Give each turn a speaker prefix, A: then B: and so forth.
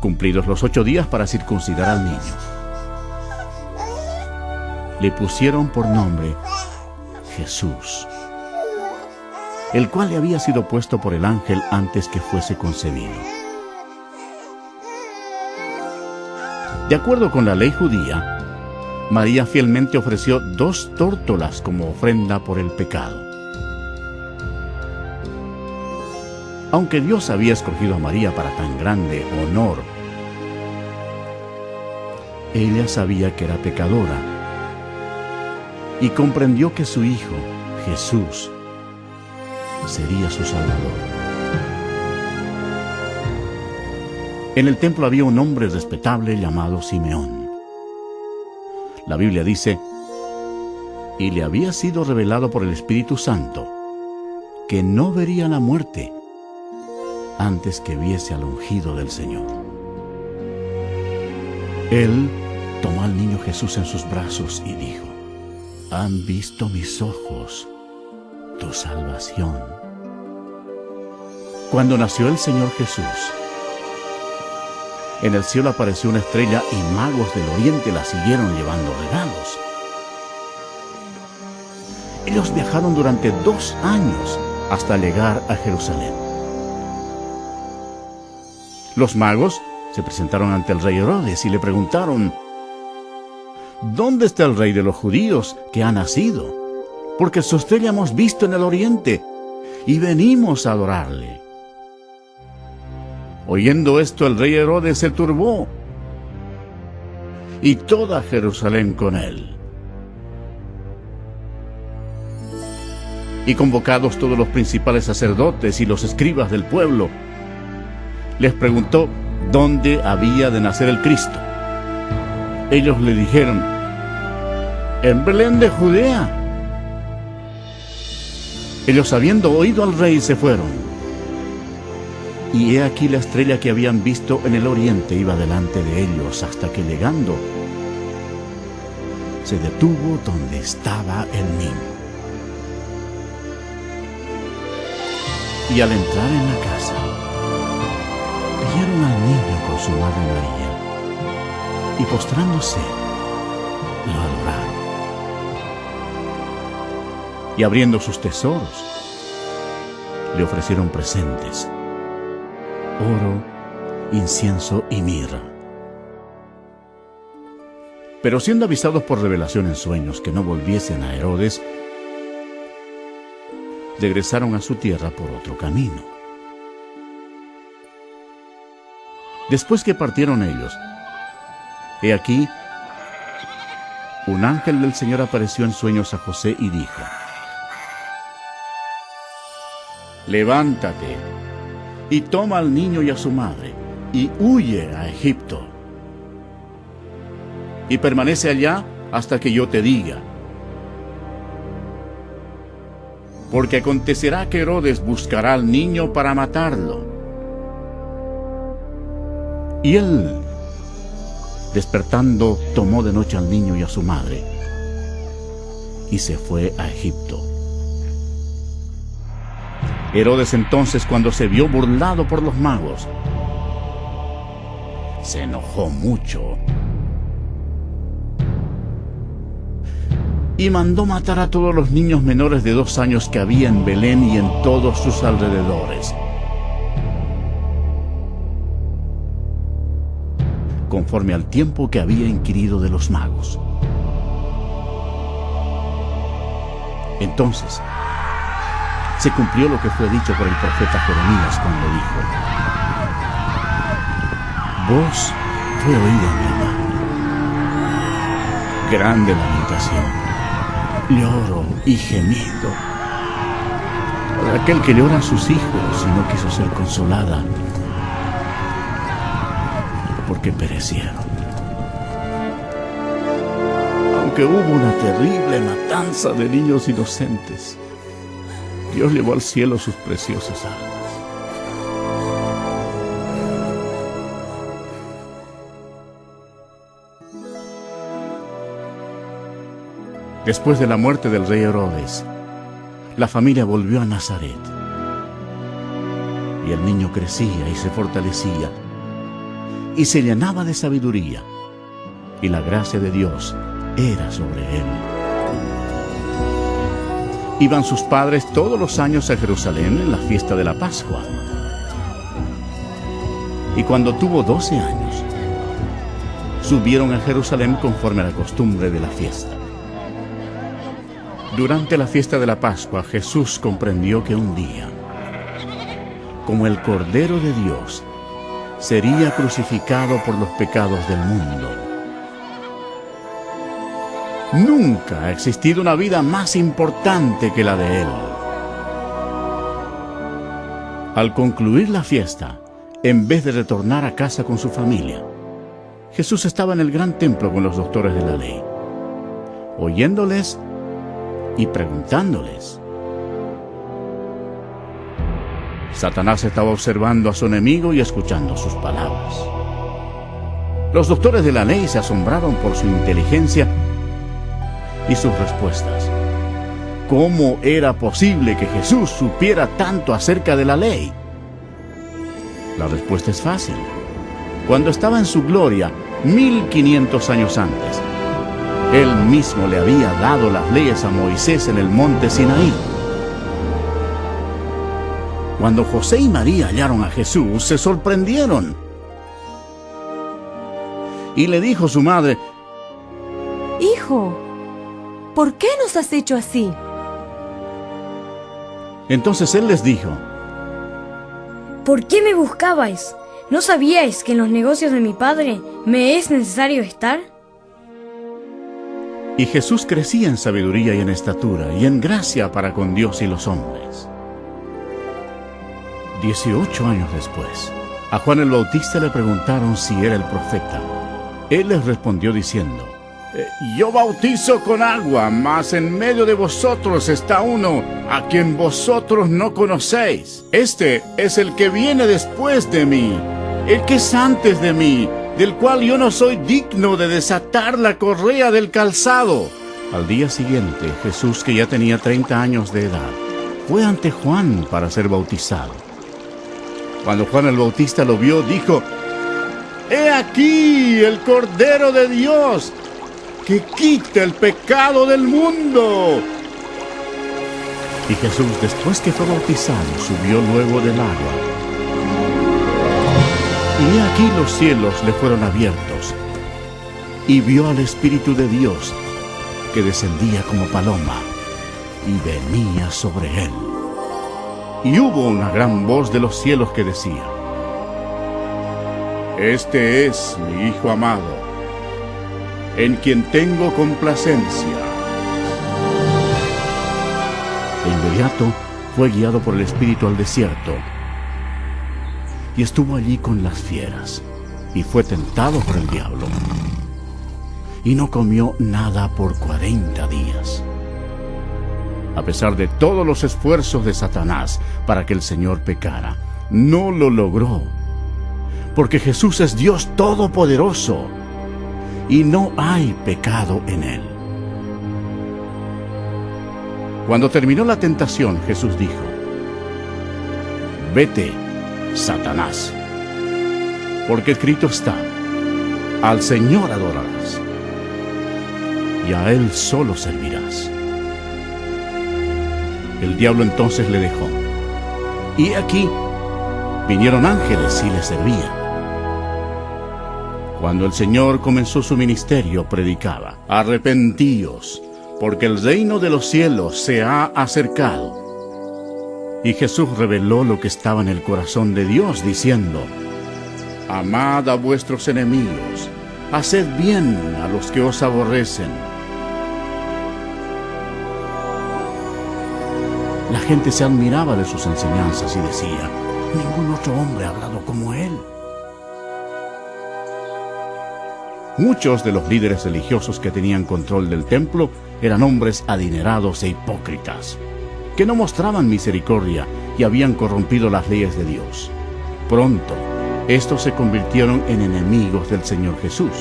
A: Cumplidos los 8 días para circuncidar al niño, le pusieron por nombre Jesús, el cual le había sido puesto por el ángel antes que fuese concebido. De acuerdo con la ley judía, María fielmente ofreció 2 tórtolas como ofrenda por el pecado. Aunque Dios había escogido a María para tan grande honor, ella sabía que era pecadora y comprendió que su hijo, Jesús, sería su Salvador. En el templo había un hombre respetable llamado Simeón. La Biblia dice: y le había sido revelado por el Espíritu Santo que no vería la muerte antes que viese al ungido del Señor. Él tomó al niño Jesús en sus brazos y dijo: han visto mis ojos tu salvación. Cuando nació el Señor Jesús, en el cielo apareció una estrella y magos del oriente la siguieron llevando regalos. Ellos viajaron durante 2 años hasta llegar a Jerusalén. Los magos se presentaron ante el rey Herodes y le preguntaron: ¿dónde está el rey de los judíos que ha nacido? Porque su estrella hemos visto en el oriente y venimos a adorarle. Oyendo esto, el rey Herodes se turbó y toda Jerusalén con él. Y convocados todos los principales sacerdotes y los escribas del pueblo, les preguntó dónde había de nacer el Cristo. Ellos le dijeron: en Belén de Judea. Ellos, habiendo oído al rey, se fueron. Y he aquí la estrella que habían visto en el oriente iba delante de ellos, hasta que llegando se detuvo donde estaba el niño. Y al entrar en la casa, vieron al niño con su madre María, y postrándose, lo adoraron. Y abriendo sus tesoros, le ofrecieron presentes: oro, incienso y mirra. Pero siendo avisados por revelación en sueños que no volviesen a Herodes, regresaron a su tierra por otro camino. Después que partieron ellos, he aquí, un ángel del Señor apareció en sueños a José y dijo: levántate y toma al niño y a su madre y huye a Egipto, y permanece allá hasta que yo te diga. Porque acontecerá que Herodes buscará al niño para matarlo. Y él, despertando, tomó de noche al niño y a su madre y se fue a Egipto. Herodes entonces, cuando se vio burlado por los magos, se enojó mucho y mandó matar a todos los niños menores de 2 años que había en Belén y en todos sus alrededores, conforme al tiempo que había inquirido de los magos. Entonces se cumplió lo que fue dicho por el profeta Jeremías cuando dijo: voz fue oída en mi mano, grande lamentación, lloro y gemido, por aquel que llora a sus hijos y no quiso ser consolada, porque perecieron. Aunque hubo una terrible matanza de niños inocentes, Dios llevó al cielo sus preciosas almas. Después de la muerte del rey Herodes, la familia volvió a Nazaret. Y el niño crecía y se fortalecía, y se llenaba de sabiduría, y la gracia de Dios era sobre él. Iban sus padres todos los años a Jerusalén en la fiesta de la Pascua. Y cuando tuvo 12 años, subieron a Jerusalén conforme a la costumbre de la fiesta. Durante la fiesta de la Pascua, Jesús comprendió que un día, como el Cordero de Dios, sería crucificado por los pecados del mundo. Nunca ha existido una vida más importante que la de él. Al concluir la fiesta, en vez de retornar a casa con su familia, Jesús estaba en el gran templo con los doctores de la ley, oyéndoles y preguntándoles. Satanás estaba observando a su enemigo y escuchando sus palabras. Los doctores de la ley se asombraron por su inteligencia y sus respuestas. ¿Cómo era posible que Jesús supiera tanto acerca de la ley? La respuesta es fácil. Cuando estaba en su gloria, 1500 años antes, él mismo le había dado las leyes a Moisés en el monte Sinaí. Cuando José y María hallaron a Jesús, se sorprendieron. Y le dijo su madre:
B: Hijo, ¿por qué nos has hecho así?
A: Entonces él les dijo:
C: ¿Por qué me buscabais? ¿No sabíais que en los negocios de mi padre me es necesario estar?
A: Y Jesús crecía en sabiduría y en estatura y en gracia para con Dios y los hombres. 18 años después, a Juan el Bautista le preguntaron si era el profeta. Él les respondió diciendo: Yo bautizo con agua, mas en medio de vosotros está uno a quien vosotros no conocéis. Este es el que viene después de mí, el que es antes de mí, del cual yo no soy digno de desatar la correa del calzado. Al día siguiente, Jesús, que ya tenía 30 años de edad, fue ante Juan para ser bautizado. Cuando Juan el Bautista lo vio, dijo: ¡He aquí el Cordero de Dios, que quita el pecado del mundo! Y Jesús, después que fue bautizado, subió luego del agua. Y he aquí los cielos le fueron abiertos, y vio al Espíritu de Dios, que descendía como paloma, y venía sobre él. Y hubo una gran voz de los cielos que decía: Este es mi Hijo amado, en quien tengo complacencia. De inmediato fue guiado por el Espíritu al desierto, y estuvo allí con las fieras, y fue tentado por el diablo, y no comió nada por 40 días. A pesar de todos los esfuerzos de Satanás para que el Señor pecara, no lo logró, porque Jesús es Dios Todopoderoso, y no hay pecado en él. Cuando terminó la tentación, Jesús dijo: Vete, Satanás, porque escrito está: Al Señor adorarás, y a Él solo servirás. El diablo entonces le dejó, y aquí vinieron ángeles y le servían. Cuando el Señor comenzó su ministerio, predicaba: Arrepentíos, porque el reino de los cielos se ha acercado. Y Jesús reveló lo que estaba en el corazón de Dios, diciendo: Amad a vuestros enemigos, haced bien a los que os aborrecen. La gente se admiraba de sus enseñanzas y decía: ningún otro hombre ha hablado como él. Muchos de los líderes religiosos que tenían control del templo eran hombres adinerados e hipócritas, que no mostraban misericordia y habían corrompido las leyes de Dios. Pronto, estos se convirtieron en enemigos del Señor Jesús.